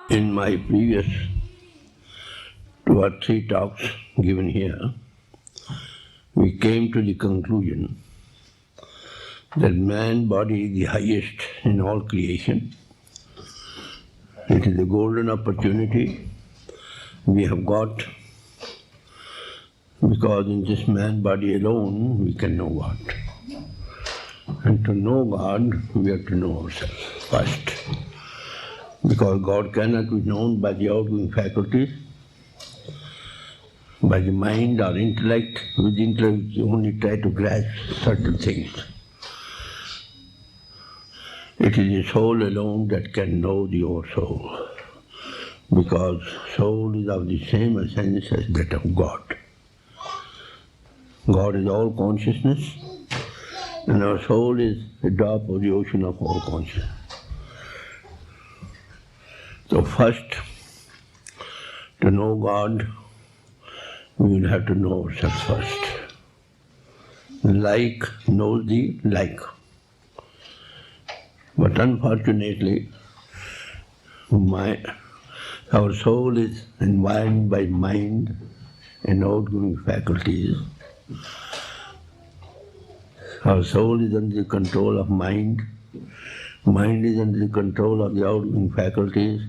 In my previous 2 or 3 talks given here, we came to the conclusion that man body is the highest in all creation. It is a golden opportunity we have got, because in this man body alone we can know God. And to know God, we have to know ourselves first. Because God cannot be known by the outgoing faculties, by the mind or intellect. With intellect you only try to grasp certain things. It is the soul alone that can know the oversoul, because soul is of the same essence as that of God. God is all consciousness, and our soul is a drop of the ocean of all consciousness. So first, to know God, we will have to know ourselves first. Like knows the like. But unfortunately, our soul is environed by mind and outgoing faculties. Our soul is under the control of mind. Mind is under the control of the outgoing faculties.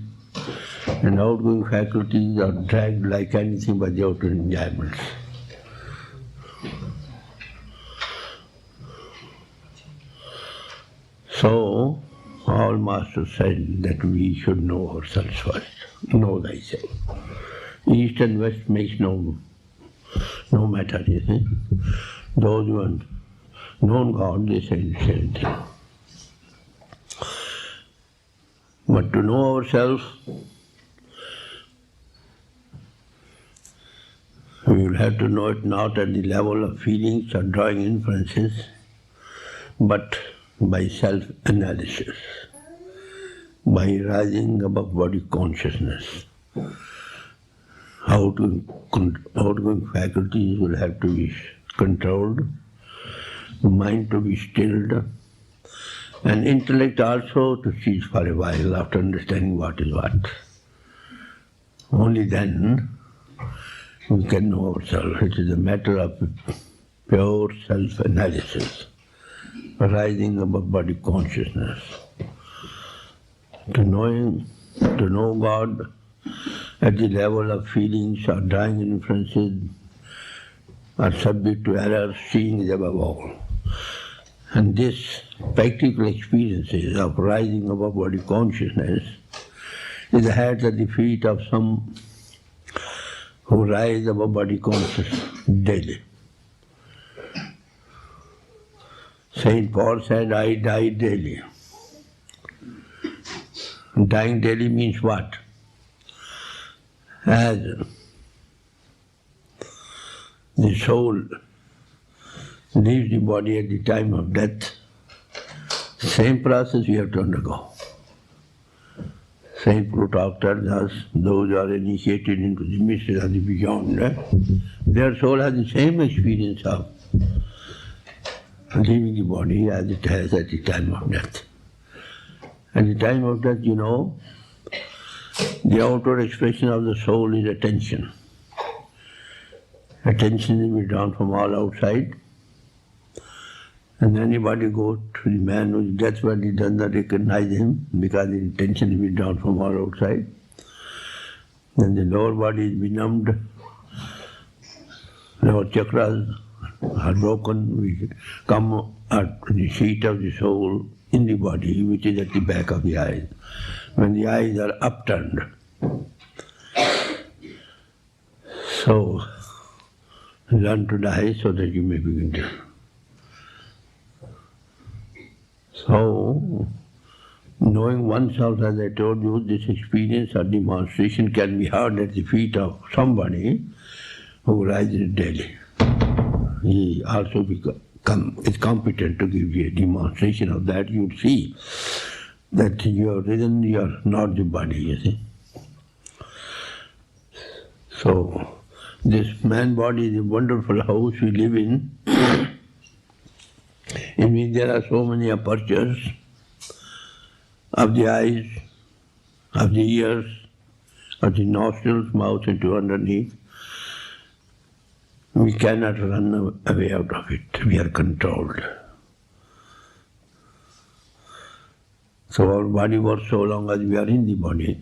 And outgoing faculties are dragged like anything by the outer enjoyments. So, all masters said that we should know ourselves first. Know thyself. East and west makes no matter, you see. Those who have known God, they say the same thing. But to know ourselves, we will have to know it not at the level of feelings or drawing inferences, but by self-analysis, by rising above body consciousness. Outgoing faculties will have to be controlled, mind to be stilled, and intellect also to cease for a while after understanding what is what. Only then we can know ourselves. It is a matter of pure self-analysis, rising above body consciousness. To know God at the level of feelings or drawing inferences are subject to error, seeing is above all. And this practical experiences of rising above body consciousness is had at the feet of some who rise above body consciousness daily. Saint Paul said, I die daily. Dying daily means what? As the soul leaves the body at the time of death, same process we have to undergo. Saint Plutarch tells us, those who are initiated into the mysteries of the beyond, their soul has the same experience of leaving the body as it has at the time of death. At the time of death, you know, the outward expression of the soul is attention. Attention is withdrawn from all outside, and anybody goes to the man whose death body does not recognize him because the attention is withdrawn from all outside. Then the lower body is benumbed, lower chakras are broken, we come at the seat of the soul in the body, which is at the back of the eyes, when the eyes are upturned. So, learn to die so that you may begin to. So, knowing oneself, as I told you, this experience or demonstration can be heard at the feet of somebody who rises daily. He also is competent to give you a demonstration of that. You will see that you have risen, you are not the body, you see. So, this man body is a wonderful house we live in which there are so many apertures of the eyes, of the ears, of the nostrils, mouth into underneath. We cannot run away out of it. We are controlled. So our body works so long as we are in the body.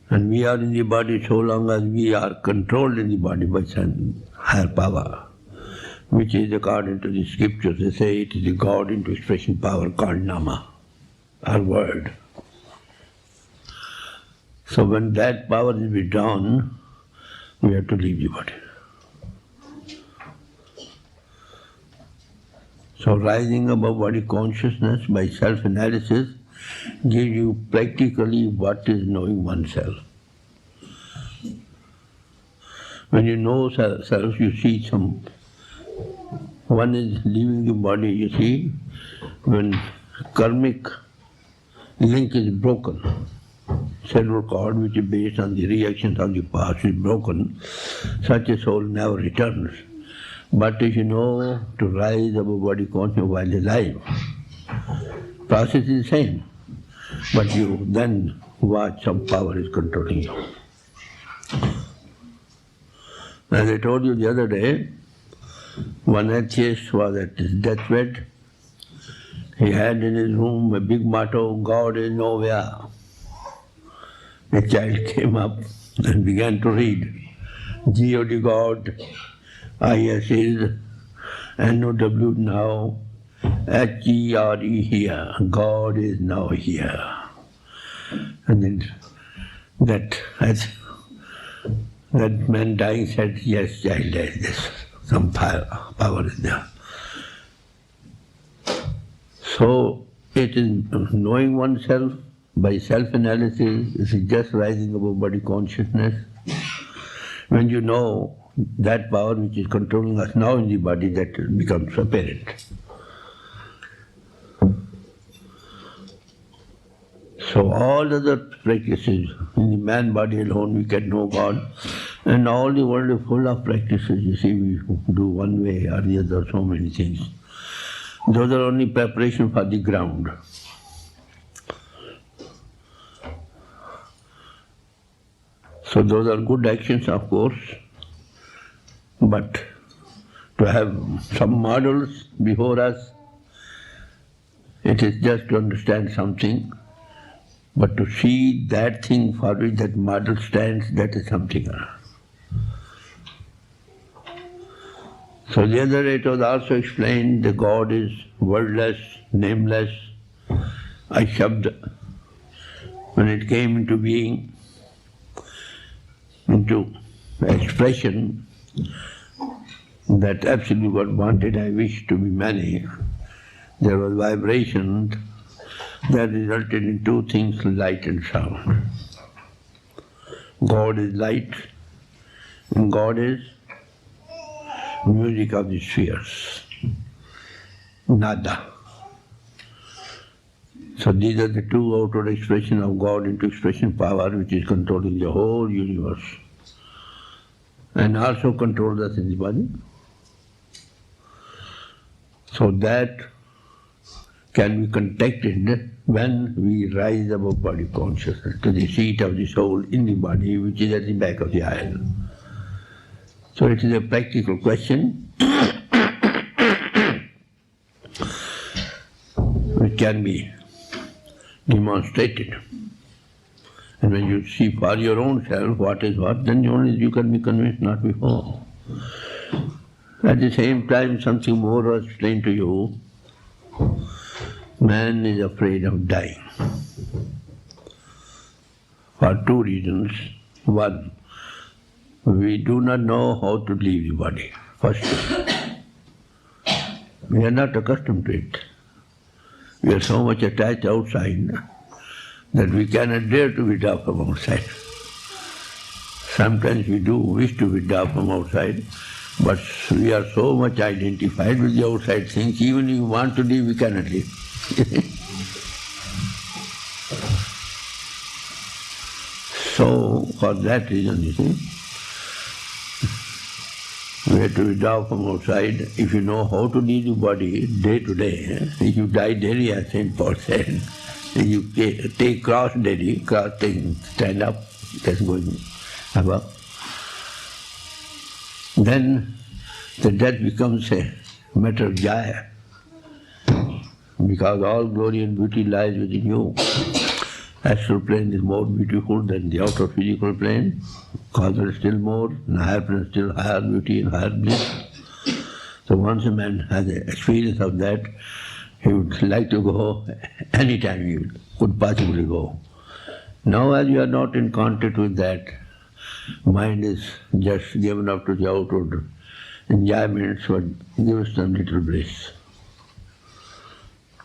And we are in the body so long as we are controlled in the body by some higher power, which is according to the scriptures. They say it is the God into expression power called Nama, our word. So when that power is withdrawn, we have to leave the body. So rising above body consciousness by self-analysis gives you practically what is knowing oneself. When you know self, you see one is leaving the body, you see, when karmic link is broken, cellular cord which is based on the reactions of the past is broken, such a soul never returns. But if you know to rise above body consciousness while alive, process is the same. But you then watch some power is controlling you. As I told you the other day, one atheist was at his deathbed. He had in his room a big motto, God is nowhere. A child came up and began to read, G-O-D God, I-S is, N-O-W now, H-E-R-E here, God is now here. And then that man dying said, yes, child, there is this, some power is there. So it is knowing oneself by self-analysis, it is just rising above body consciousness. When you know that power which is controlling us now in the body, that becomes apparent. So all other practices, in the man body alone we can know God, and all the world is full of practices. You see, we do one way or the other, so many things. Those are only preparation for the ground. So those are good actions, of course, but to have some models before us, it is just to understand something, but to see that thing for which that model stands, that is something else. So the other day it was also explained that God is wordless, nameless, Shabd. When it came into being, into expression, that absolute God wanted, I wish to be many. There was vibration that resulted in two things, light and sound. God is light and God is music of the spheres, nada. So these are the two outward expressions of God into expression power which is controlling the whole universe and also controls us in the body. So that can be contacted when we rise above body consciousness to the seat of the soul in the body which is at the back of the aisle. So it is a practical question which can be demonstrated. And when you see for your own self what is what, then only you can be convinced, not before. At the same time, something more was explained to you. Man is afraid of dying for two reasons. One, we do not know how to leave the body. First, we are not accustomed to it. We are so much attached outside that we cannot dare to withdraw from outside. Sometimes we do wish to withdraw from outside, but we are so much identified with the outside things, even if we want to leave, we cannot leave. So, for that reason, you see, we have to withdraw from outside. If you know how to leave the body day to day, if you die daily, as St. Paul said, You take cross daily, cross thing, stand up, that's going above. Then the death becomes a matter of jaya, because all glory and beauty lies within you. Astral plane is more beautiful than the outer physical plane. Causal is still more, and higher plane still higher beauty and higher bliss. So once a man has an experience of that, he would like to go anytime he could possibly go. Now as you are not in contact with that, mind is just given up to the outward enjoyments, but gives them little bliss.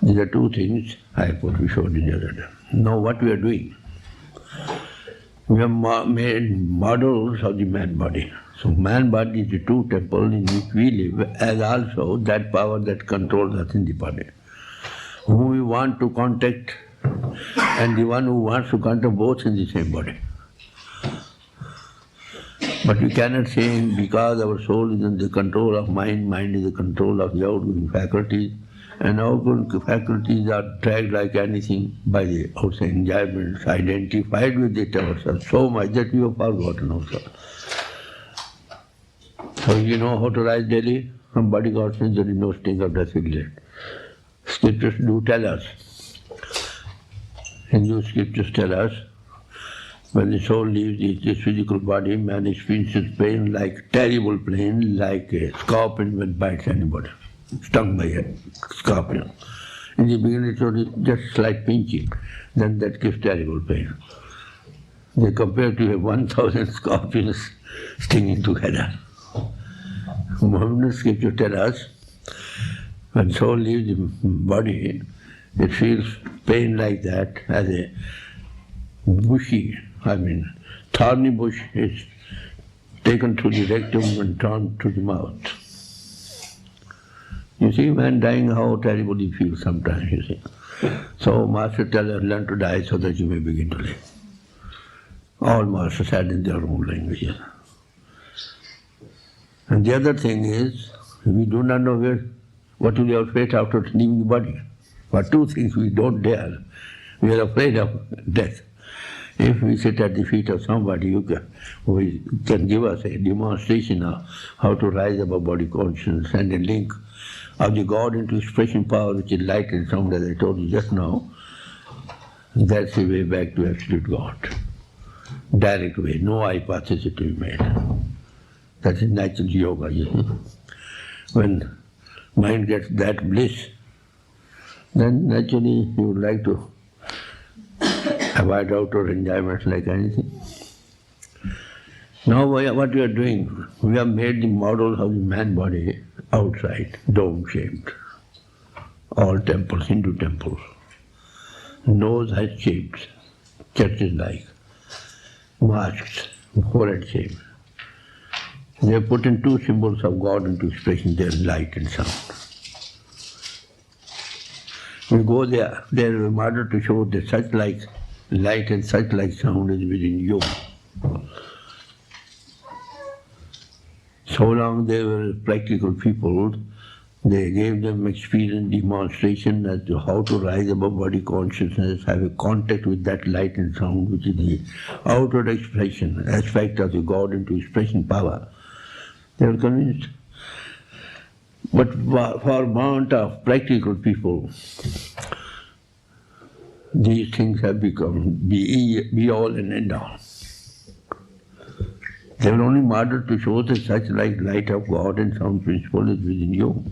These are two things I put we showed in the other day. Now what we are doing? We have made models of the man body. So man body is the true temple in which we live, as also that power that controls us in the body. Whom we want to contact and the one who wants to contact both in the same body. But we cannot say because our soul is in the control of mind, mind is the control of the outgoing faculties, and outgoing faculties are dragged like anything by the outside enjoyments, identified with it ourselves so much that we have forgotten ourselves. So you know how to rise daily? From body consciousness there is no sting of death regret. Scriptures do tell us. Hindu scriptures tell us, when the soul leaves this physical body, man experiences pain like terrible pain, like a scorpion when bites anybody, stung by a scorpion. In the beginning it was just slight pinching, then that gives terrible pain. They compare to a 1,000 scorpions stinging together. Mohammedan scriptures tell us, when soul leaves the body, it feels pain like that as a bushy, thorny bush is taken through the rectum and turned to the mouth. You see, man dying, how terrible he feels sometimes, you see. So Master tells us, learn to die so that you may begin to live. All Masters said in their own language. And the other thing is, we do not know what will be our fate after leaving the body. But two things we don't dare. We are afraid of death. If we sit at the feet of somebody who can give us a demonstration of how to rise above body consciousness and a link of the God into expression power, which is light and sound, as I told you just now, that's the way back to absolute God. Direct way, no hypothesis to be made. That is natural yoga, you see. When mind gets that bliss, then naturally you would like to avoid outer enjoyments like anything. Now what we are doing, we have made the model of the man body outside, dome-shaped. All temples, Hindu temples. Nose has shapes, churches like, mosques, forehead shape. They have put in two symbols of God into expression, their light and sound. We go there in order to show that such like light and such like sound is within you. So long they were practical people, they gave them experience, demonstration as to how to rise above body consciousness, have a contact with that light and sound, which is the outward expression, aspect of the God into expression power. They were convinced. But for want of practical people, these things have become be all and end all. They were only modeled to show that such like light of God and sound principle is within you.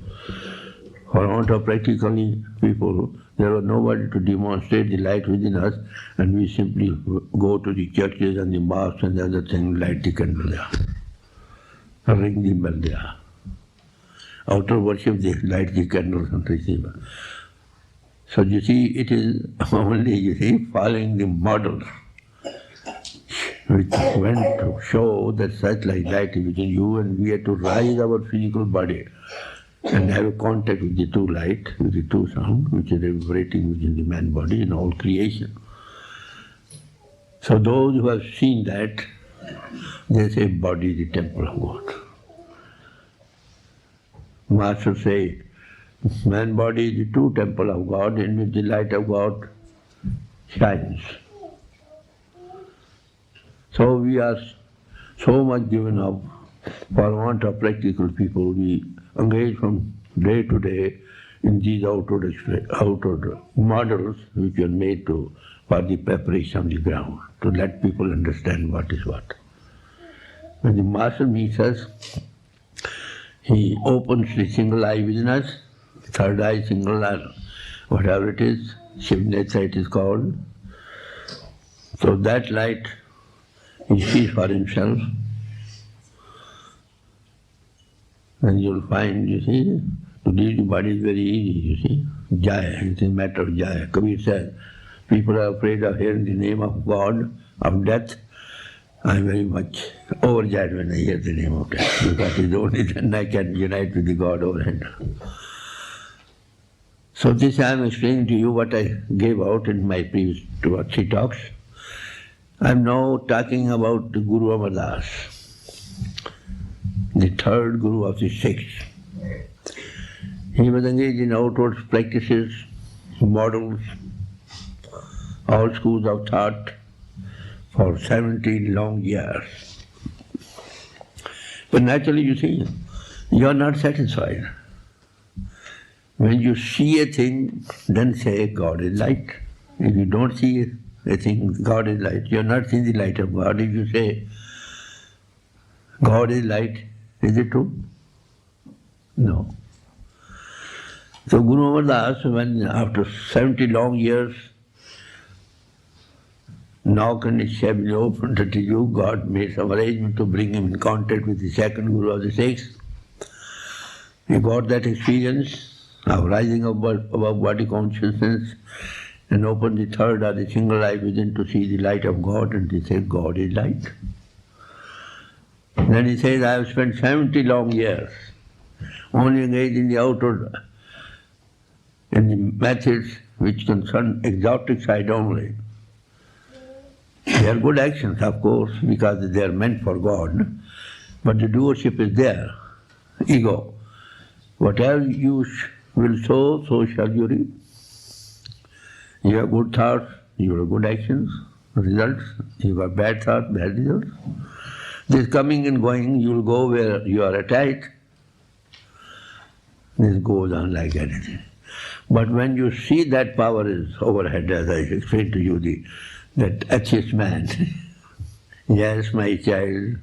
For want of practical people, there was nobody to demonstrate the light within us, and we simply go to the churches and the mosques and the other things, light the candle there, ring the bell there. Outer worship, they light the candles and receive. So you see, it is only, following the model which went to show that such like light is within you, and we have to rise our physical body and have a contact with the true light, with the true sound, which is vibrating within the man body in all creation. So those who have seen that, they say body is the temple of God. Masters say, man body is the true temple of God, in which the light of God science. So we are so much given up for want of practical people. We engage from day to day in these outward models which are made for the preparation of the ground, to let people understand what is what. When the Master meets us, he opens the single eye within us, third eye, single eye, whatever it is, Shivnetsa it is called. So that light he sees for himself. And you'll find, you see, to leave the body is very easy, you see. Jaya, it is a matter of Jaya. Kabir said, people are afraid of hearing the name of God, of death. I am very much overjoyed when I hear the name of death, because it is only then I can unite with the God overhead. So this I am explaining to you what I gave out in my previous 2 or 3 talks. I am now talking about the Guru Amar Das, the third Guru of the sixth. He was engaged in outward practices, models, all schools of thought for 17 long years. But naturally, you see, you are not satisfied. When you see a thing, then say God is light. If you don't see a thing, God is light, you are not seeing the light of God. If you say God is light, is it true? No. So Guru Amar Das, when after 70 long years, knock and his shall be opened to you, God made some arrangement to bring him in contact with the second Guru of the sixth. He got that experience of rising above body consciousness and opened the third or the single eye within to see the light of God, and he said, God is light. Then he says, I have spent 70 long years only engaged in the outward, in the methods which concern exotic side only. They are good actions, of course, because they are meant for God, but the doership is there, ego. Whatever you will sow, so shall you reap. You have good thoughts, you have good actions, results. You have bad thoughts, bad results. This coming and going, you will go where you are attached. This goes on like anything. But when you see that power is overhead, as I explained to you, that atheist man, yes, my child,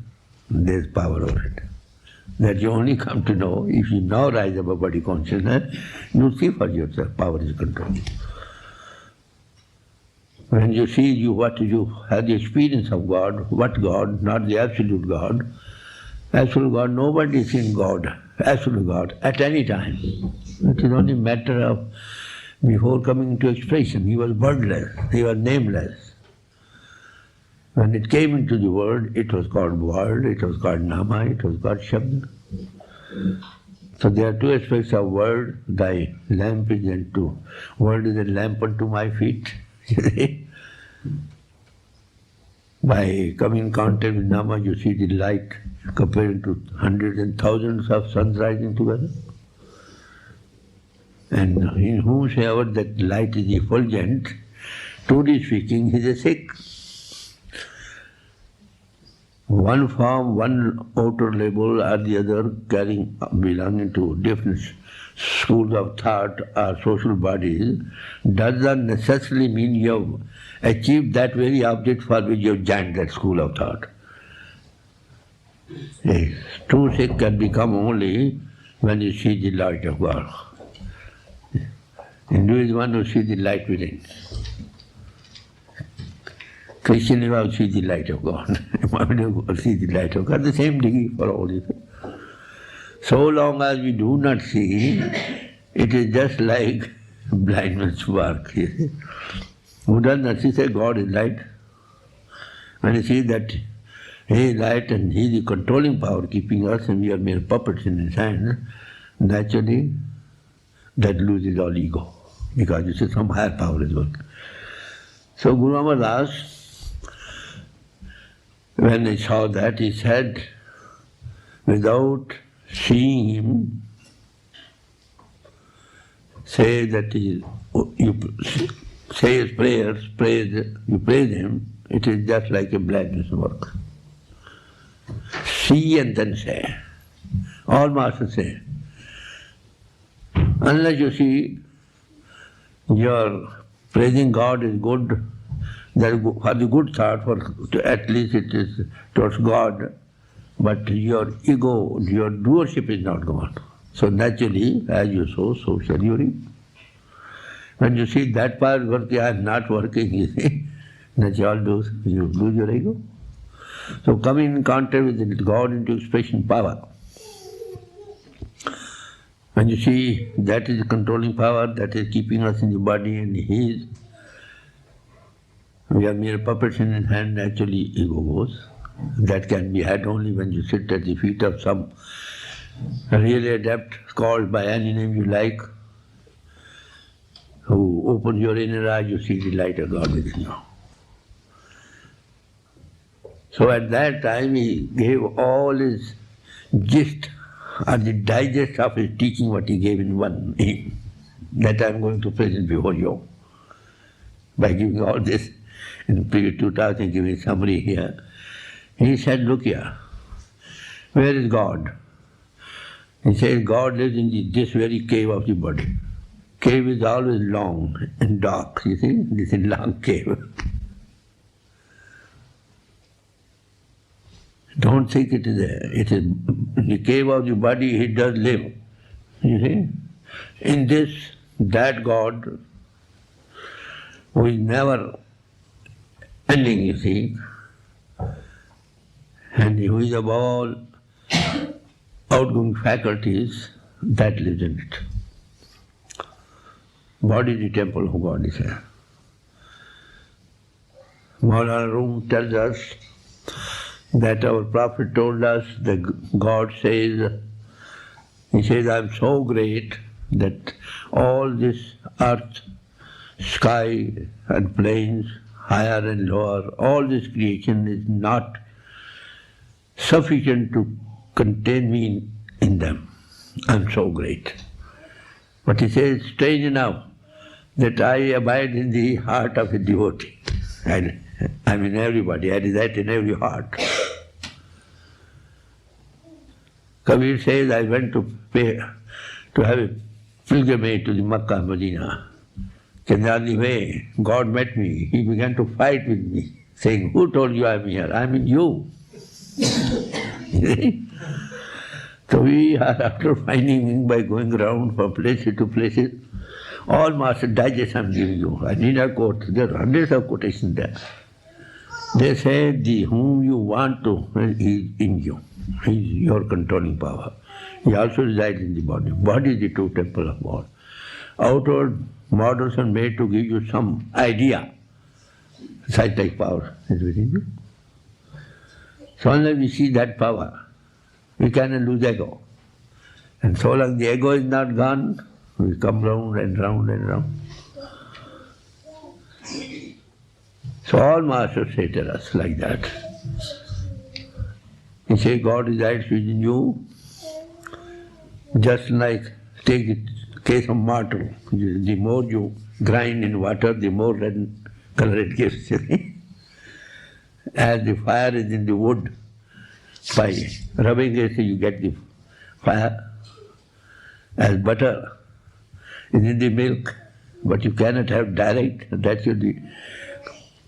there is power overhead. That you only come to know if you now rise above body consciousness, you see for yourself, power is control. When you see what you have the experience of God, what God, not the absolute God. Absolute God, nobody is in God, absolute God, at any time. It is only a matter of before coming into expression. He was wordless, he was nameless. When it came into the world, it was called word, it was called nama, it was called shabd. So there are 2 aspects of word. Thy lamp is unto, word is a lamp unto my feet. By coming in contact with nama, you see the light compared to hundreds and thousands of suns rising together. And in whomsoever that light is effulgent, truly speaking, he is a Sikh. One form, one outer label or the other belonging to different schools of thought or social bodies does not necessarily mean you have achieved that very object for which you have joined that school of thought. A true Sikh can become only when you see the light of God. Hindu is one who sees the light within. Christian is one who sees the light of God. Mohammedan sees the light of God. The same degree for all of it. So long as we do not see, it is just like blind man's work. Who does not see, say God is light. When he sees that he is light and he is the controlling power keeping us and we are mere puppets in his hand, naturally that loses all ego, because you see some higher power is working. So Guru Amar Das, when he saw that, he said, without seeing him, say that you say his prayers, you praise him, it is just like a blindness work. See and then say. All masters say. Unless you see your praising God is good, that is for the good thought, at least it is towards God, but your ego, your doership is not gone. So naturally, as you sow, so shall you reap. When you see that part working, I am not working, you see, naturally you lose your ego. So coming in contact with God into expression power. When you see that is the controlling power, that is keeping us in the body and we are mere puppets in his hand, naturally ego goes. That can be had only when you sit at the feet of some really adept, called by any name you like, who opens your inner eye, you see the light of God within you. So at that time he gave all his gist or the digest of his teaching, what he gave in one hymn, that I am going to present before you. By giving all this in previous 2 talks and giving summary here, he said, look here, where is God? He says, God lives in this very cave of the body. Cave is always long and dark, you see, this is long cave. Don't think it is in the cave of the body he does live, you see. In this, that God, who is never ending, you see, and who is of all outgoing faculties, that lives in it. Body is the temple of God, he said. Maulana Rum tells us that our Prophet told us that God says, he says, I am so great that all this earth, sky and plains, higher and lower, all this creation is not sufficient to contain me in them. I am so great. But he says, strange enough, that I abide in the heart of a devotee. I am in everybody, I reside in every heart. Kabir says, I went to have a pilgrimage to the Makkah and Medina. And on the way, God met me. He began to fight with me, saying, who told you I am here? I am in you. So we are after finding him by going around from places to places. All master digest I am giving you. I need a quote. There are hundreds of quotations there. They say, the whom you want to, he is in you. He is your controlling power. He also resides in the body. Body is the true temple of God. Outward models are made to give you some idea. Psychic power is within you. So unless we see that power, we cannot lose ego. And so long the ego is not gone, we come round and round and round. So all masters say to us like that. He says God resides within you, just like, take the case of mortar. The more you grind in water, the more red color it gives. As the fire is in the wood, by rubbing it you get the fire. As butter is in the milk, but you cannot have direct, that should be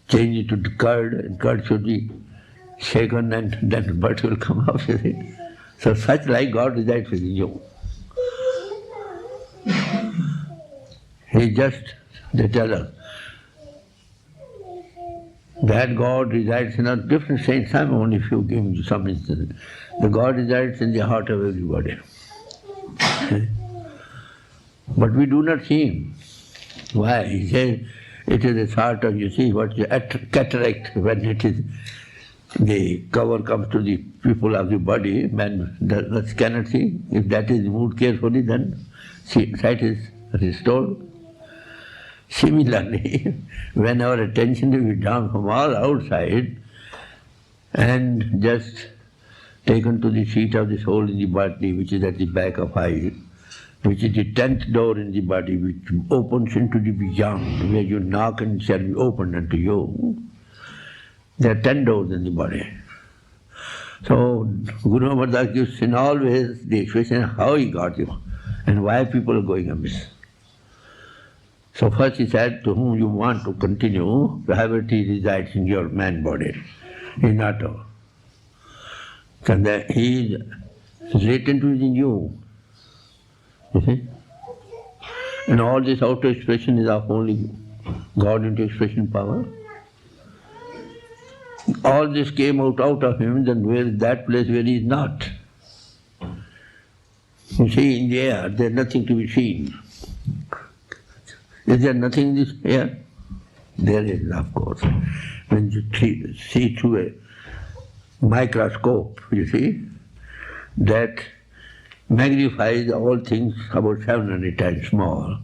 changed to curd, and curd should be shaken and then butter will come out. So such like God resides within you. They tell us, that God resides in a different saint. Some only few give you some instance. The God resides in the heart of everybody. But we do not see him. Why? He says it is a sort of, you see, what's the cataract, when it is, the cover comes to the pupil of the body, man cannot see. If that is removed carefully, then sight is restored. Similarly, when our attention is withdrawn from all outside and just taken to the seat of the soul in the body, which is at the back of eye, which is the 10th door in the body, which opens into the beyond, where you knock and it shall be opened unto you. There are 10 doors in the body. So Guru Amardas gives in always the explanation how he got you and why people are going amiss. So first he said, to whom you want to continue, priority resides in your man body, in auto. So that he is latent within you. You see? And all this outer expression is of only God into expression power. All this came out of him, then where is that place where he is not? You see, in the air, there is nothing to be seen. Is there nothing in this air? There is, of course. When you see through a microscope, you see, that magnifies all things about 700 times small.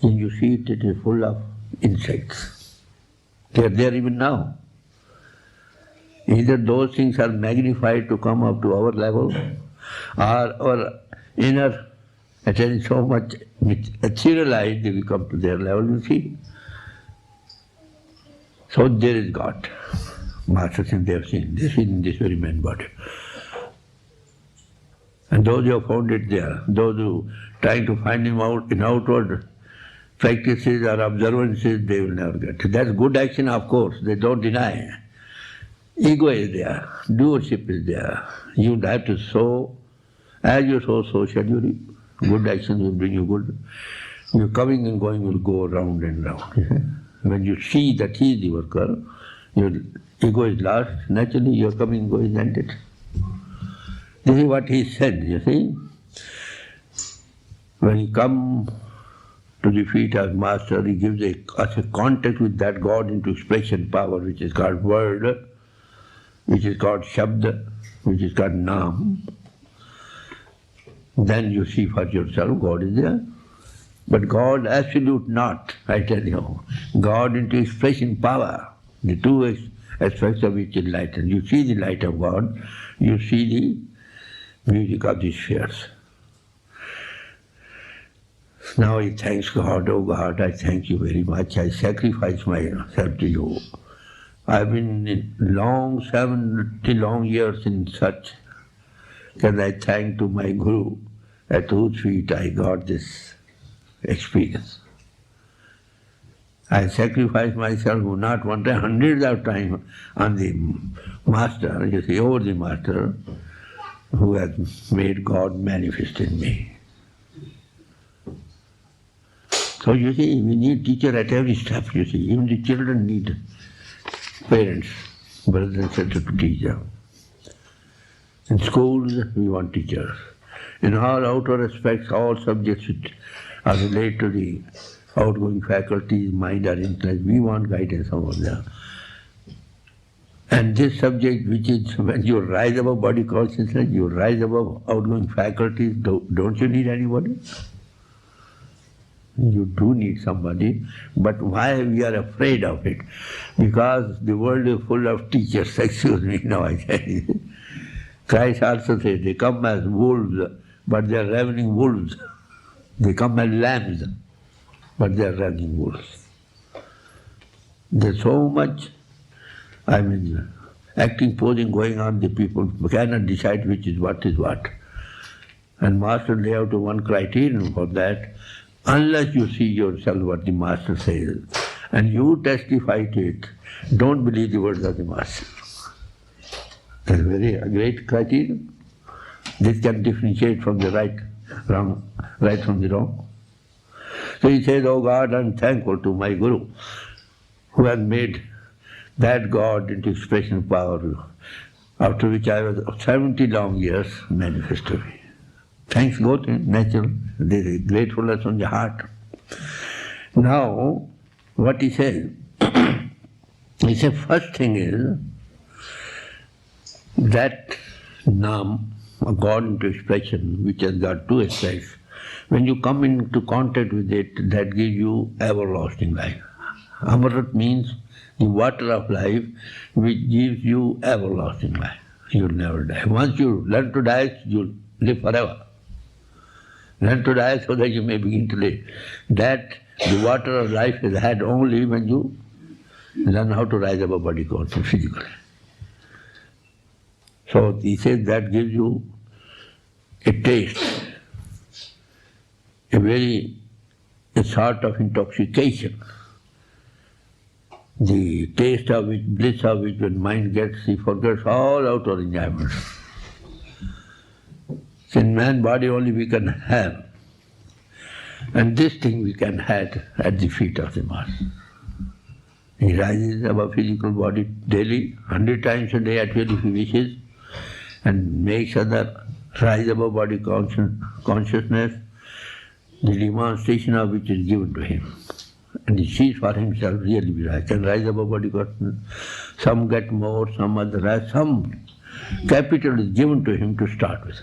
When you see it, it is full of insects. They are there even now. Either those things are magnified to come up to our level, or our inner attention so much etherealized that we come to their level, you see. So there is God. Master Singh, they have seen this in this very man body. And those who have found it there, those who trying to find him out in outward practices or observances, they will never get. That's good action, of course, they don't deny. Ego is there, doership is there. You have to sow, as you sow, so shall you reap. Good actions will bring you good. Your coming and going will go round and round. When you see that he is the worker, your ego is lost, naturally your coming and going is ended. This is what he said, you see. When he comes to the feet of Master, he gives us a contact with that God into expression power, which is called word, which is called Shabd, which is called Naam. Then you see for yourself God is there. But God absolute not, I tell you. God into expression power, the two aspects of which is light. And you see the light of God, you see the music of the spheres. Now he thanks God, oh God, I thank you very much, I sacrifice myself to you. I've been in 70 long years in such, that I thank to my Guru, at whose feet I got this experience. I sacrifice myself not one time, hundreds of times on the Master, you see, over the Master, who has made God manifest in me. So you see, we need teacher at every step, you see. Even the children need parents, brothers and sisters to teach them. In schools, we want teachers. In all outer aspects, all subjects which are related to the outgoing faculties, mind or intellect, we want guidance over them. And this subject, which is when you rise above body consciousness, you rise above outgoing faculties, don't you need anybody? You do need somebody, but why we are afraid of it? Because the world is full of teachers, excuse me, now I tell you. Christ also says they come as wolves, but they are ravening wolves. They come as lambs, but they are ravening wolves. There's so much, acting, posing going on, the people cannot decide which is what is what. And Master lay out one criterion for that. Unless you see yourself what the Master says, and you testify to it, don't believe the words of the Master. That's a very great criterion. This can differentiate from the right from the wrong. So he says, oh God, I'm thankful to my Guru, who has made that God into expression power, after which I was 70 long years manifest to me. Thanks go to him, natural. There is gratefulness on the heart. Now, what he says, he said, first thing is that Naam, a God into expression, which has got two aspects. When you come into contact with it, that gives you everlasting life. Amrit means the water of life, which gives you everlasting life. You'll never die. Once you learn to die, you'll live forever. Learn to die so that you may begin to live. That the water of life is had only when you learn how to rise above body conscious physically. So he says that gives you a taste, a sort of intoxication. The taste of which, bliss of which, when mind gets, he forgets all outer enjoyments. In man's body only we can have, and this thing we can have at the feet of the Master. He rises above physical body daily, 100 times a day at will if he wishes, and makes other rise above body consciousness, the demonstration of which is given to him. And he sees for himself really I can rise above body consciousness. Some get more, some other rise, some capital is given to him to start with.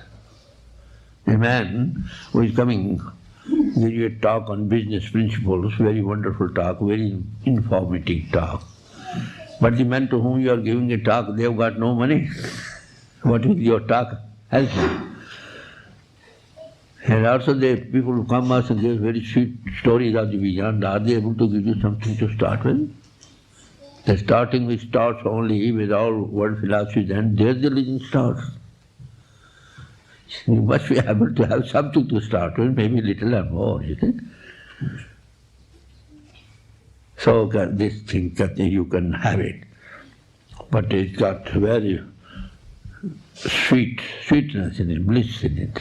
A man who is coming gives you a talk on business principles, very wonderful talk, very informative talk. But the men to whom you are giving a talk, they have got no money. What will your talk help them? And also the people who come us and give very sweet stories of the vision, are they able to give you something to start with? The starting with starts only with all world philosophies, and there the religion starts. You must be able to have something to start with, maybe little or more, you think. So this thing, you can have it. But it's got very sweetness in it, bliss in it.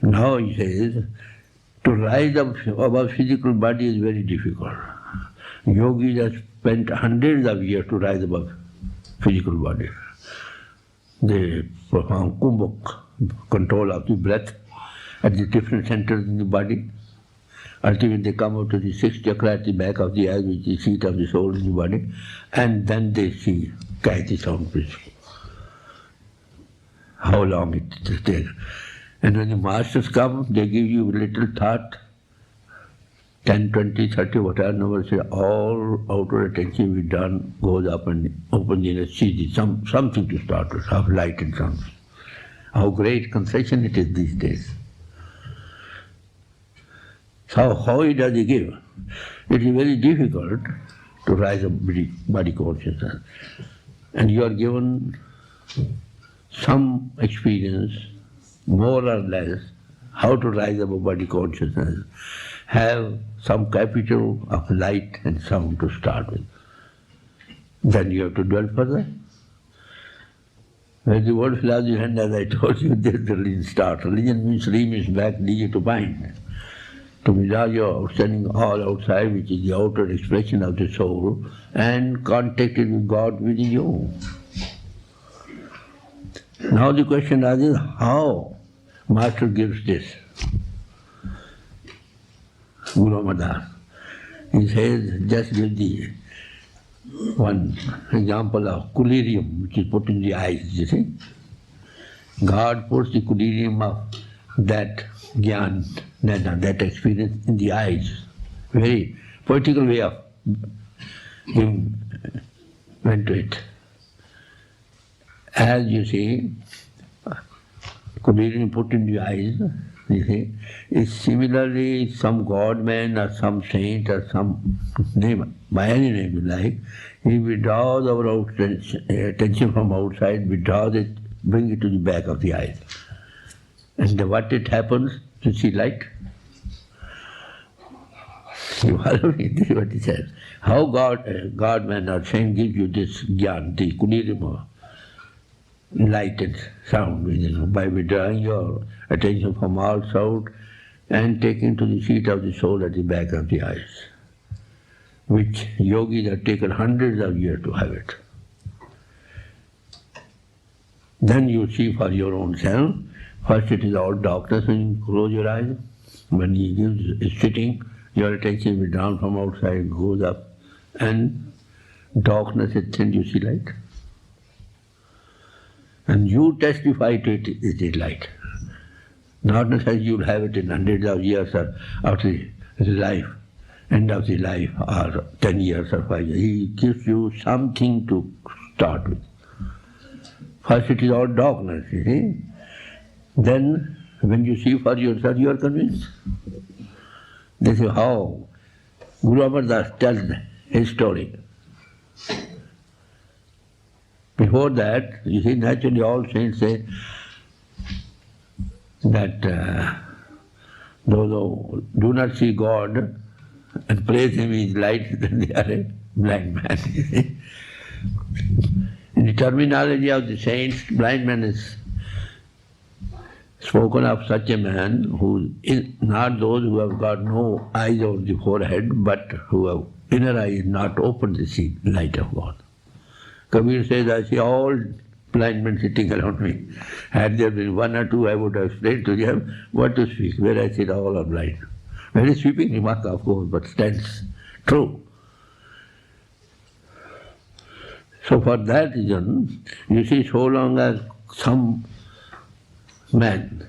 Now he says, to rise up above physical body is very difficult. Yogis have spent hundreds of years to rise above physical body. They perform kumbhak, control of the breath at the different centers in the body. Ultimately they come out to the sixth chakra at the back of the eye, which is the seat of the soul in the body, and then they see, catch the sound principle. How long it takes. And when the masters come, they give you little thought, 10, 20, 30, whatever number, say all outer attention we done goes up and opens the inner, sees something to start with, of light and sound. How great concession it is these days. So how does he give? It is very difficult to rise up body consciousness. And you are given some experience, more or less, how to rise above body consciousness. Have some capital of light and sound to start with. Then you have to dwell further. When the word philosophy, and as I told you, there the religion starts. Religion means re means back, lead to mind. To mirage your standing all outside, which is the outer expression of the soul, and contacted with God within you. Now the question arises, how Master gives this? Guru Amadas. He says, just give the one example of collyrium, which is put in the eyes, you see. God puts the collyrium of that jnana, that experience in the eyes. Very poetical way of giving went to it. As you see, collyrium put in the eyes, you see, is similarly some God-man or some saint or some name, by any name you like, he withdraws our attention from outside, withdraws it, brings it to the back of the eyes. And what it happens, to see light. You follow me? This is what he says. How God-man or saint gives you this jnana, the collyrium, light and sound within you, by withdrawing your attention from all sound and taking to the seat of the soul at the back of the eyes, which yogis have taken hundreds of years to have it. Then you see for your own self. First it is all darkness when you close your eyes. When he is sitting, your attention is withdrawn from outside, goes up, and darkness is thin, you see light. And you testify to it, it is light. Not necessarily you will have it in hundreds of years or after the life, end of the life, or 10 years or 5 years. He gives you something to start with. First it is all darkness, you see. Then when you see for yourself, you are convinced. This is how Guru Amar Das tells his story. Before that, you see, naturally all saints say that those who do not see God and praise Him in light, then they are a blind man. In the terminology of the saints, blind man is spoken of such a man who is not those who have got no eyes over the forehead, but who have inner eyes not open to see the light of God. Kabir says, I see all blind men sitting around me. Had there been one or two, I would have explained to them what to speak. Where I sit, all are blind. Very sweeping remark, of course, but stands true. So for that reason, you see, so long as some man,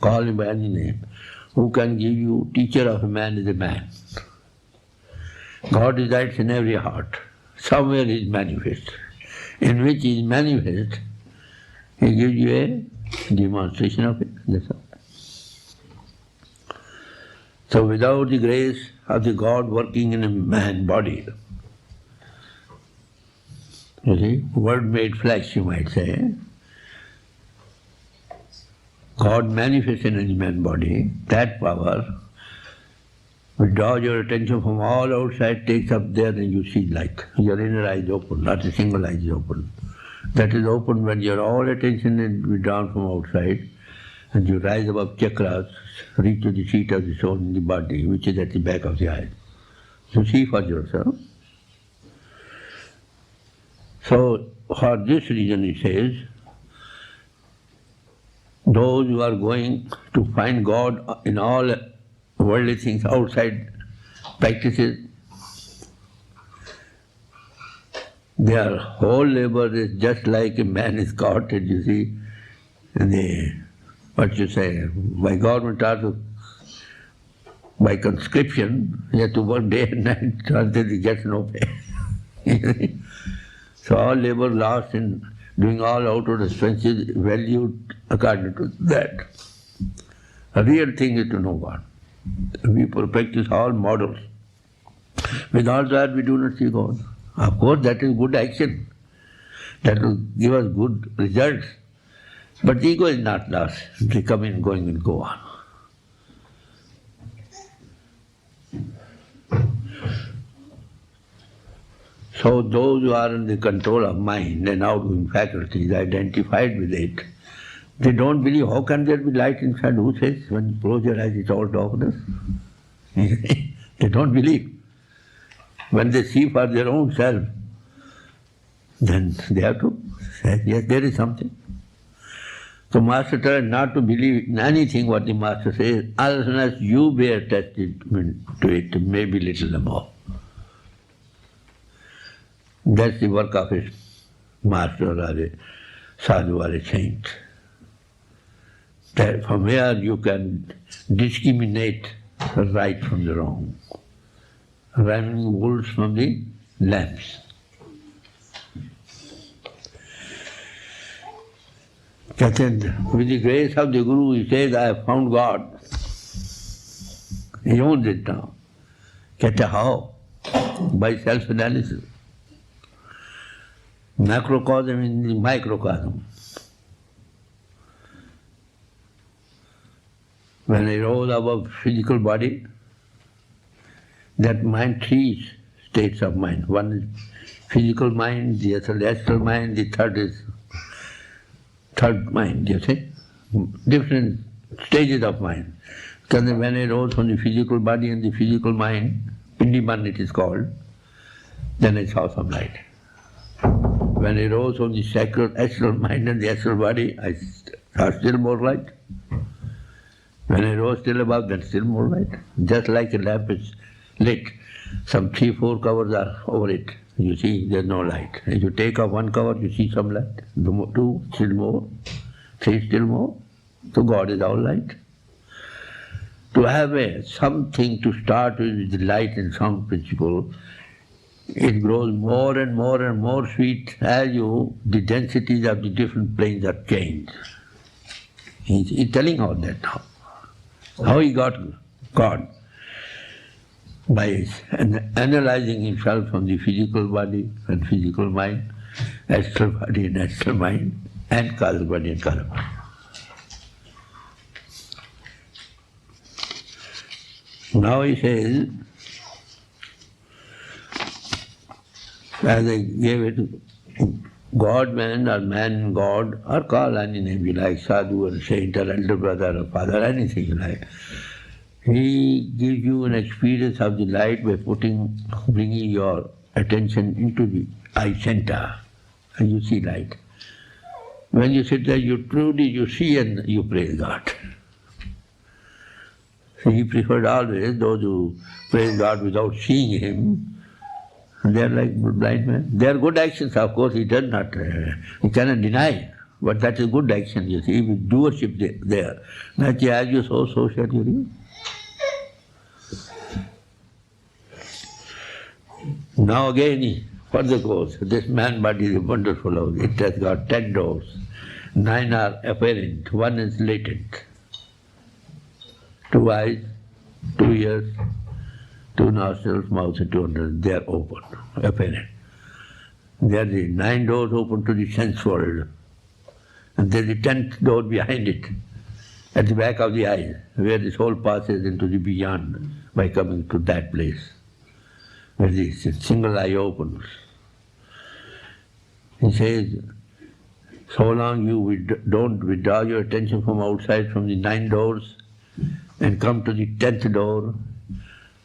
call him by any name, who can give you teacher of a man is a man. God resides in every heart. Somewhere He is manifest. In which He is manifest, He gives you a demonstration of it. That's all. So without the grace of the God working in a man body, you see, word made flesh, you might say, God manifests in a man body, that power will draw your attention from all outside, takes up there and you see light. Your inner eye is open, not a single eye is open. That is open when your all attention is withdrawn from outside and you rise above chakras, reach to the seat of the soul in the body, which is at the back of the eye. So see for yourself. So for this reason it says, those who are going to find God in all worldly things, outside practices, their whole labor is just like a man is caught, and you see, by government or by conscription, you have to work day and night until he gets no pay. So all labor lost in doing all outward expenses valued according to that. A real thing is to know God. We practice all models. Without that we do not see God. Of course that is good action. That will give us good results. But the ego is not lost. They come in, going and go on. So those who are in the control of mind and outgoing faculties, identified with it, they don't believe, how can there be light inside? Who says when you close your eyes it's all darkness? They don't believe. When they see for their own self, then they have to say, yes, there is something. So Master tells not to believe in anything what the Master says, unless you bear testimony to it, maybe little more. That's the work of a master or a sadhu or a saint. That from where you can discriminate the right from the wrong, running wolves from the lambs. With the grace of the Guru, he says, I have found God. He owns it now. How? By self-analysis. Macrocosm in the microcosm. When I rose above physical body, that mind, three states of mind. One is physical mind, the other astral mind, the third is third mind, you see. Different stages of mind. Because when I rose from the physical body and the physical mind, Pindiman it is called, then I saw some light. When I rose from the sacred astral mind and the astral body, I saw still more light. When I rose still above, then still more light. Just like a lamp is lit, some 3-4 covers are over it. You see, there's no light. If you take off one cover, you see some light. 2, still more. 3, still more. So God is our light. To have something to start with the light and sound principle, it grows more and more and more sweet as the densities of the different planes are changed. He's telling all that now. How he got God? By analyzing himself from the physical body and physical mind, astral body and astral mind, and causal body and causal mind. Now he says, as I gave it, God-man or man-God, or call any name you like, sadhu or saint or elder brother or father, anything you like. He gives you an experience of the light by bringing your attention into the eye center, and you see light. When you sit there, you see and you praise God. So he preferred always those who praise God without seeing Him. They are like blind men. They are good actions, of course, he does not, he cannot deny. But that is good action, you see, with doership there. Not as you sow, so shall you reap. Now again he further goes, this man body is a wonderful house. It has got 10 doors. 9 are apparent, 1 is latent. 2 eyes, 2 ears, 2 nostrils, mouth and 2 noses, they are open, apparent. There are the 9 doors open to the sense world. And there is the 10th door behind it, at the back of the eye, where the soul passes into the beyond by coming to that place, where the single eye opens. He says, so long you don't withdraw your attention from outside, from the 9 doors, and come to the 10th door,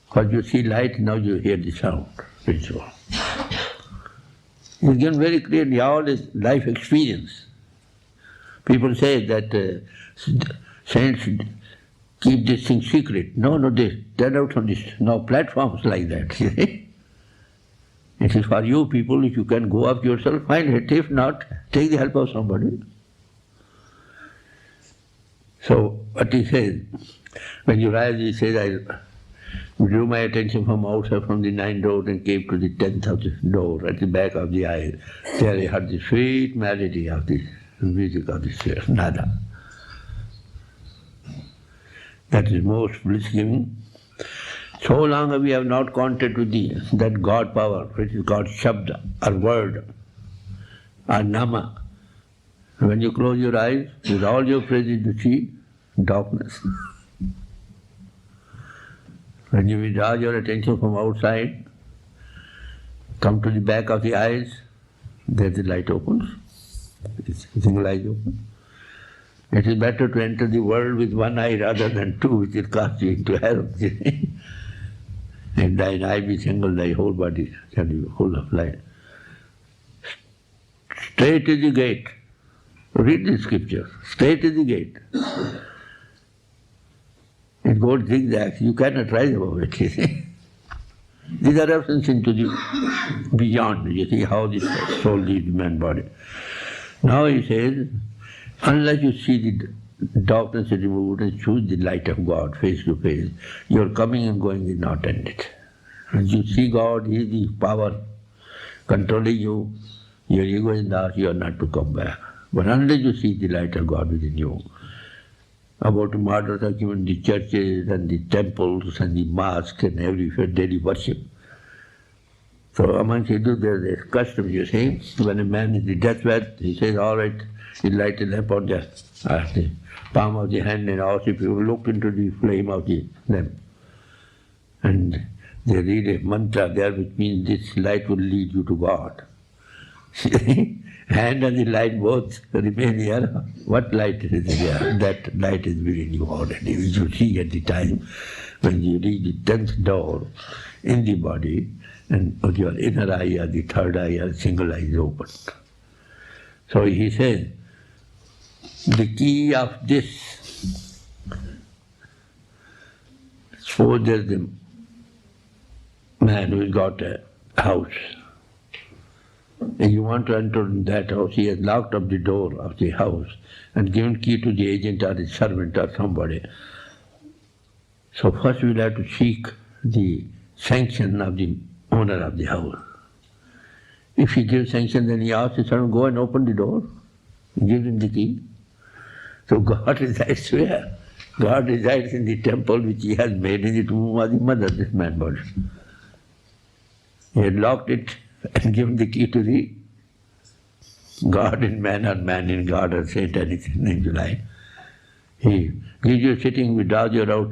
because you see light, now you hear the sound, ritual. It's given very clearly all is life experience. People say that saints keep this thing secret. No, they turn out on this, no platforms like that. It is for you people, if you can go up yourself, find it. If not, take the help of somebody. So, what he says, when you rise, he says, I drew my attention from outside, from the 9 doors, and came to the 10th of the door, at the back of the eye. There I heard the sweet melody of the music of the sphere, nada. That is most bliss-giving. So long we have not contact with that God power, which is called Shabda, or word, or Nama. When you close your eyes, with all your praises you see darkness. When you withdraw your attention from outside, come to the back of the eyes, there the light opens. It's single eye open. It is better to enter the world with 1 eye rather than 2, which will cast you into hell. And thine eye be single, thy whole body shall be full of light. Straight is the gate. Read the scripture. Straight is the gate. It goes zigzags. You cannot rise above it. These are references into the beyond. You see how this soul leaves the man body. Now he says, unless you see the darkness is removed and choose the light of God face to face, your coming and going is not ended. When you see God, He is the power controlling you, your ego is not, you are not to come back. But unless you see the light of God within you, about modern argument, the churches and the temples and the mosques and everywhere daily worship. So amongst Hindus there is a custom, you see, when a man is in the deathbed, he says, all right, he light a lamp on the palm of the hand, and all the people look into the flame of the lamp. And they read a mantra there, which means this light will lead you to God. Hand and the light both remain here. What light is there? That light is within you already, which you see at the time when you reach the 10th door in the body, and your inner eye or the third eye or single eye is open. So he says, the key of this, suppose there is a man who has got a house, and you want to enter that house, he has locked up the door of the house and given key to the agent or the servant or somebody. So first we'll have to seek the sanction of the owner of the house. If he gives sanction, then he asks the servant, go and open the door. He gives him the key. So God resides where? God resides in the temple which He has made in the tomb of the mother, this man body. He had locked it and given the key to the God in man or man in God or saint, anything, name you like. He gives you sitting without your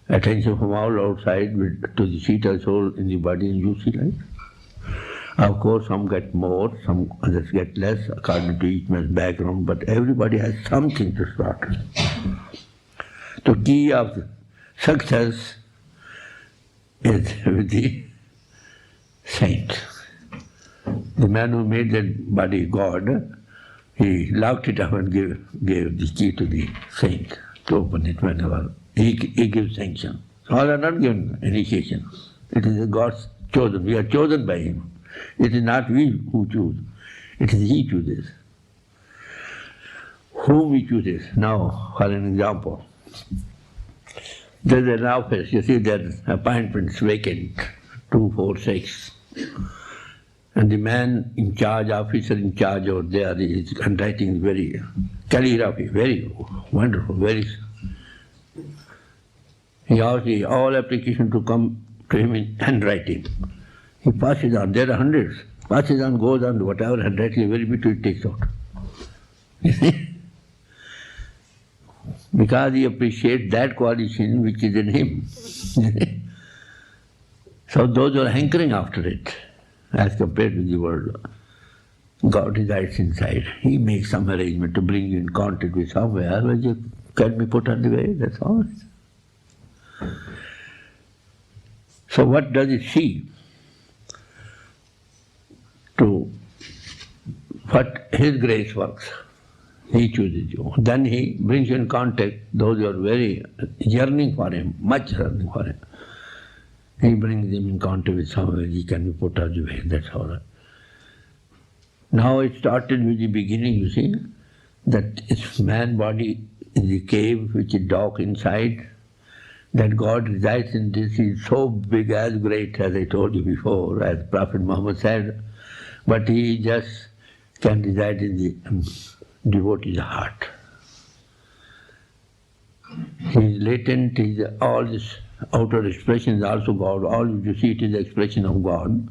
attention from all outside to the seat or soul in the body, and you see life. Of course, some get more, some others get less, according to each man's background, but everybody has something to start with. The key of success is with the saint. The man who made that body God, he locked it up and gave the key to the saint to open it whenever. He gives sanction. All are not given initiation. It is God's chosen. We are chosen by Him. It is not we who choose. It is He chooses. Whom He chooses. Now, for an example, there is an office. You see, there is appointments vacant, 246. And the man in charge, officer in charge over there, his handwriting is very, calligraphy, very wonderful, very. He asks all application to come to him in handwriting. He passes on, there are hundreds, passes on, goes on, whatever handwriting is very bit he takes out. You see? Because he appreciates that quality which is in him. So those are hankering after it. As compared with the world, God resides inside. He makes some arrangement to bring you in contact with somewhere where you can be put on the way, that's all. So what does it see? To what His grace works. He chooses you. Then He brings you in contact, those who are very yearning for Him, much yearning for Him. He brings them in contact with somewhere He can be put out the way, that's all. Now it started with the beginning, you see, that it's man body in the cave which is dark inside, that God resides in this, He is so big as great, as I told you before, as Prophet Muhammad said, but He just can reside in the devotee's heart. He is latent, He is all this outer expression is also God. All you see it is the expression of God.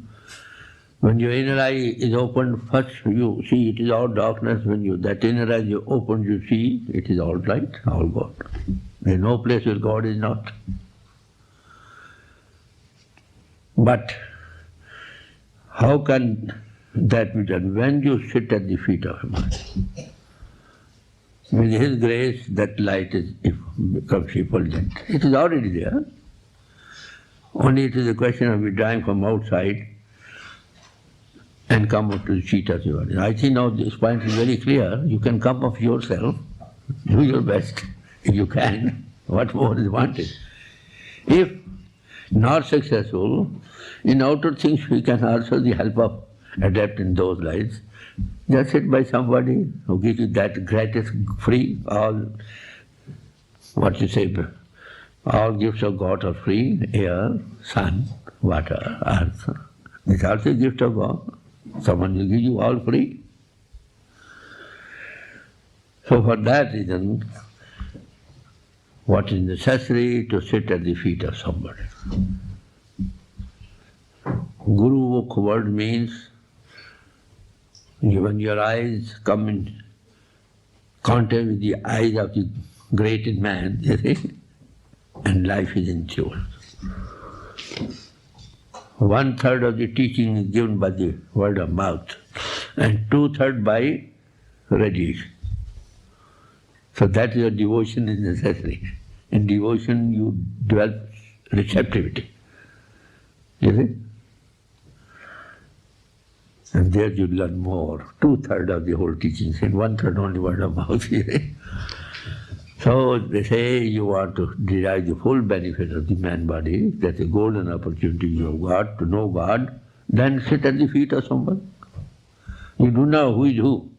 When your inner eye is opened, first you see it is all darkness. When that inner eye is opened, you see it is all light, all God. There is no place where God is not. But how can that be done? When you sit at the feet of Him, with His grace, that light becomes effulgent. It is already there. Only it is a question of withdrawing from outside and come up to the feet of the body. I think now this point is very clear. You can come up yourself, do your best, if you can. What more is wanted? If not successful, in outer things we can also the help of adapt in those lives. Just sit by somebody who gives you that greatest free, all, what you say, all gifts of God are free, air, sun, water, earth. It's also a gift of God. Someone will give you all free. So for that reason, what is necessary to sit at the feet of somebody. Guru word means when your eyes come in contact with the eyes of the great man, you see, and life is ensured. 1/3 of the teaching is given by the word of mouth, and 2/3 by radiation. So that your devotion is necessary. In devotion you develop receptivity. You see? And there you learn more. 2/3 of the whole teachings, and 1/3 only word of mouth. You see? So they say you want to derive the full benefit of the man body, that's a golden opportunity you have got to know God, then sit at the feet of someone. You do know who is who.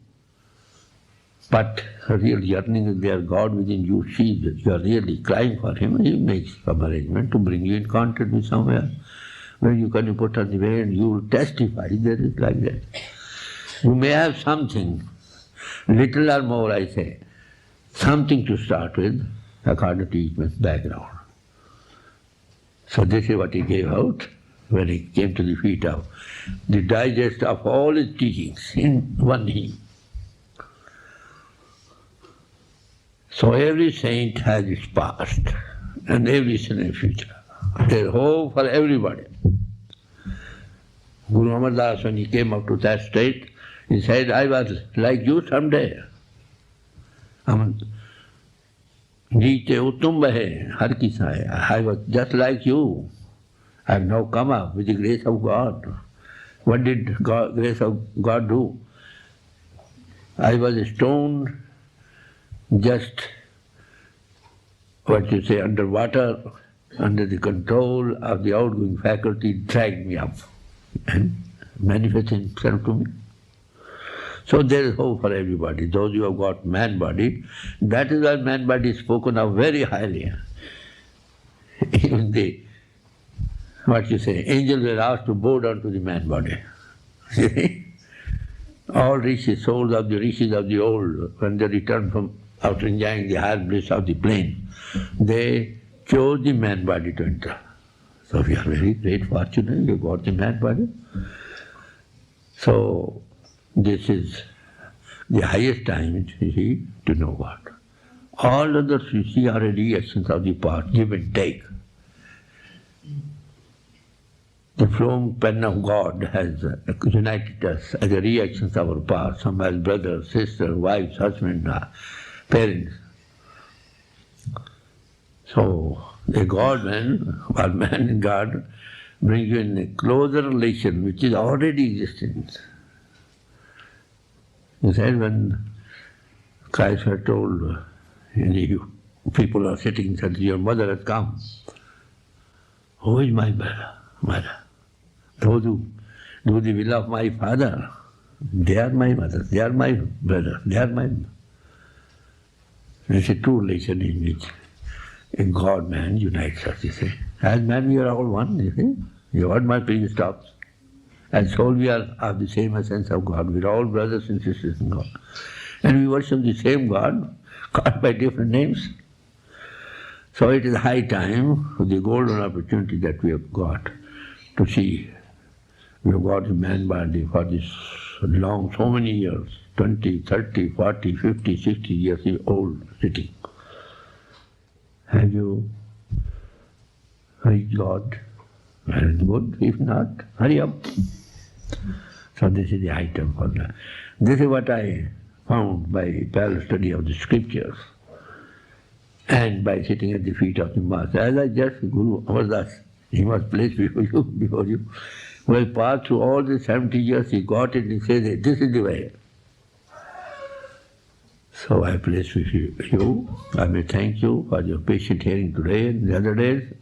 But a real yearning is there, God within you sees that you are really crying for Him, He makes some arrangement to bring you in contact with somewhere where you can be put on the way and you will testify that it's like that. You may have something, little or more I say, something to start with, according to each man's background. So this is what he gave out when he came to the feet of the digest of all his teachings in one hymn. So every saint has its past and every saint has future. There is hope for everybody. Guru Amar Das, when he came up to that state, he said, I was like you someday. Jeete uttum bahe, har kisa hai. I was just like you. I have now come up with the grace of God. What did grace of God do? I was a stone, just, underwater, under the control of the outgoing faculty, dragged me up and manifested himself to me. So there is hope for everybody. Those who have got man body, that is why man body is spoken of very highly. Even the, angels were asked to bow down to the man body. See? All rishis, souls of the rishis of the old, when they returned from after enjoying the higher bliss of the plane, they chose the man body to enter. So we are very great fortunate, we got the man body. So this is the highest time, you see, to know God. All others, you see, are reactions of the past, give and take. The flowing pen of God has united us as a reaction of our past, some as brothers, sisters, wives, husbands, parents. So a God-man, or man and God, brings you in a closer relation which is already existent. You said when Christ had told people are sitting and said, your mother has come. Who is my mother? Those who do the will of my Father, they are my mother, they are my brother, they are my... It's a true relation in which a God-man unites us, you see. As man we are all one, you see. You heard my previous talks. As soul we are of the same essence of God. We are all brothers and sisters in God. And we worship the same God, called by different names. So it is high time, for the golden opportunity that we have got to see. We have got a man body for this long, so many years, 20, 30, 40, 50, 60 years old, sitting. Have you reached God? Well, good. If not, hurry up. So this is the item for that. This is what I found by parallel study of the scriptures and by sitting at the feet of the Master. As I just, Guru Amar Das, he was placed before you. Well, passed through all the 70 years, he got it, he says, this is the way. So I place with you. I may thank you for your patient hearing today and the other days.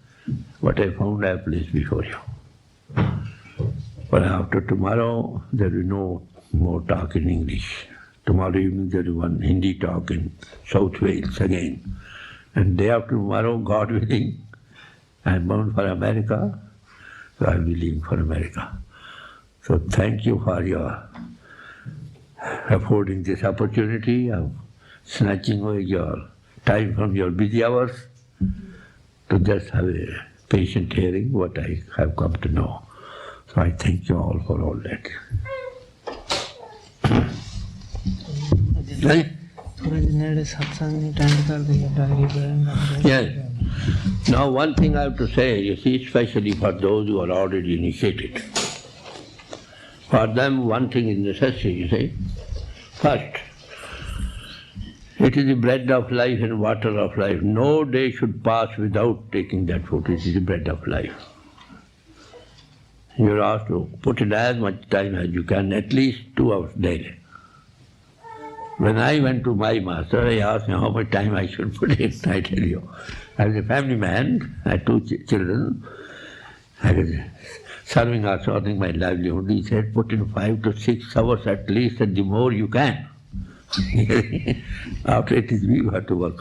What I found I placed before you. But after tomorrow, there will be no more talk in English. Tomorrow evening there is one Hindi talk in South Wales again. And day after tomorrow, God willing, I am bound for America, so I will be leaving for America. So thank you for your affording this opportunity of snatching away your time from your busy hours to just have a patient hearing what I have come to know. So I thank you all for all that. Right? Yes. Now one thing I have to say, you see, especially for those who are already initiated. For them one thing is necessary, you see. First, it is the bread of life and water of life. No day should pass without taking that food. It is the bread of life. You are asked to put in as much time as you can, at least 2 hours daily. When I went to my master, I asked him how much time I should put in. I tell you, I was a family man, I had 2 children, I was serving or earning my livelihood. He said, put in 5 to 6 hours at least, and the more you can. After it is we who have to work.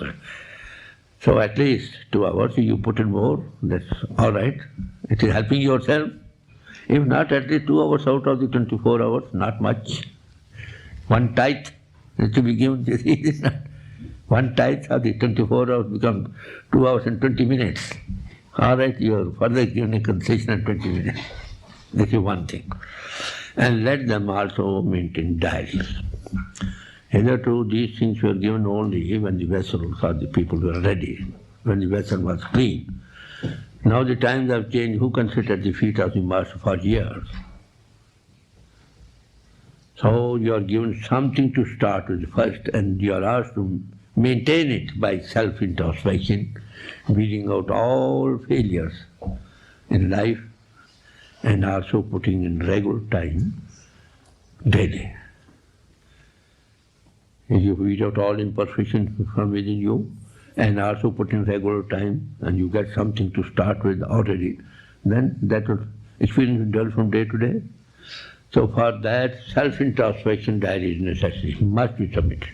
So at least 2 hours, you put in more, that's all right. It is helping yourself. If not, at least 2 hours out of the 24 hours, not much. One tithe is to be given. 1 tithe of the 24 hours become 2 hours and 20 minutes. All right, you are further given a concession of 20 minutes. This is one thing. And let them also maintain diaries. Hitherto, these things were given only when the vessels or the people were ready, when the vessel was clean. Now the times have changed. Who can sit at the feet of the Master for years? So you are given something to start with first, and you are asked to maintain it by self-introspection, weeding out all failures in life, and also putting in regular time daily. If you weed out all imperfections from within you, and also put in regular time, and you get something to start with already, then that will experience will develop from day to day. So for that, self-introspection diary is necessary, must be submitted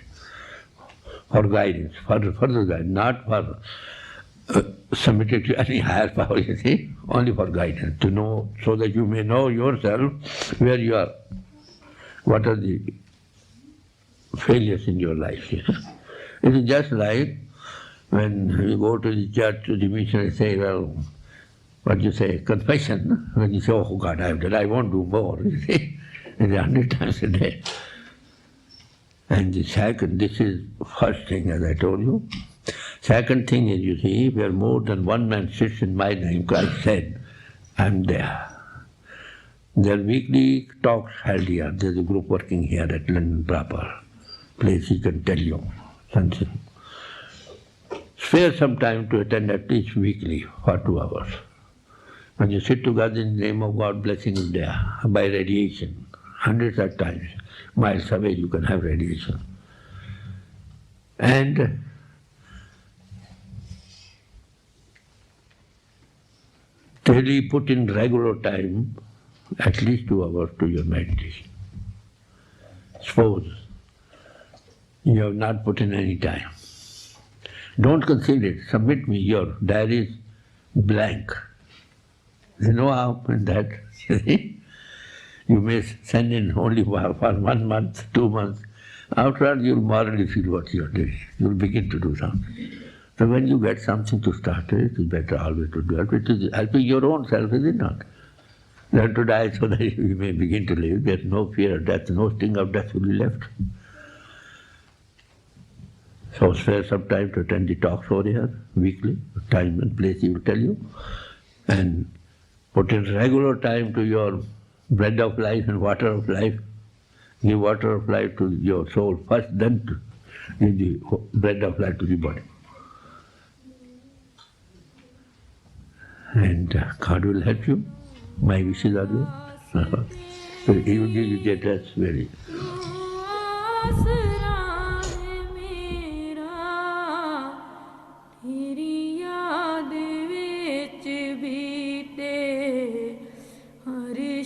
for guidance, for further guidance, not for submitted to any higher power, you see, only for guidance, to know, so that you may know yourself where you are, what are the failures in your life. Yes. It is just like when you go to the church, to the missionary, say, well, what you say, confession, when you say, oh God, I have done, I won't do more, you see, it's 100 times a day. And the second, this is first thing, as I told you. Second thing is, you see, where more than one man sits in my name, Christ said, I am there. There are weekly talks held here. There's a group working here at London proper, place he can tell you something. Spare some time to attend at least weekly for 2 hours. When you sit together in the name of God, blessing is there by radiation. Hundreds of times, miles away you can have radiation. And daily put in regular time, at least 2 hours to your meditation. Suppose you have not put in any time. Don't conceal it. Submit me your diary is blank. There's no harm in that. You may send in only for 1 month, 2 months. After all, you'll morally feel what you're doing. You'll begin to do something. So when you get something to start with, it's better always to do it. It is helping your own self, is it not? Learn to die so that you may begin to live. There's no fear of death, no sting of death will be left. So spare some time to attend the talks over here, weekly, time and place he will tell you. And put in regular time to your bread of life and water of life. Give water of life to your soul first, then to give the bread of life to the body. And God will help you. My wishes are there. So he will give you the address very. Hare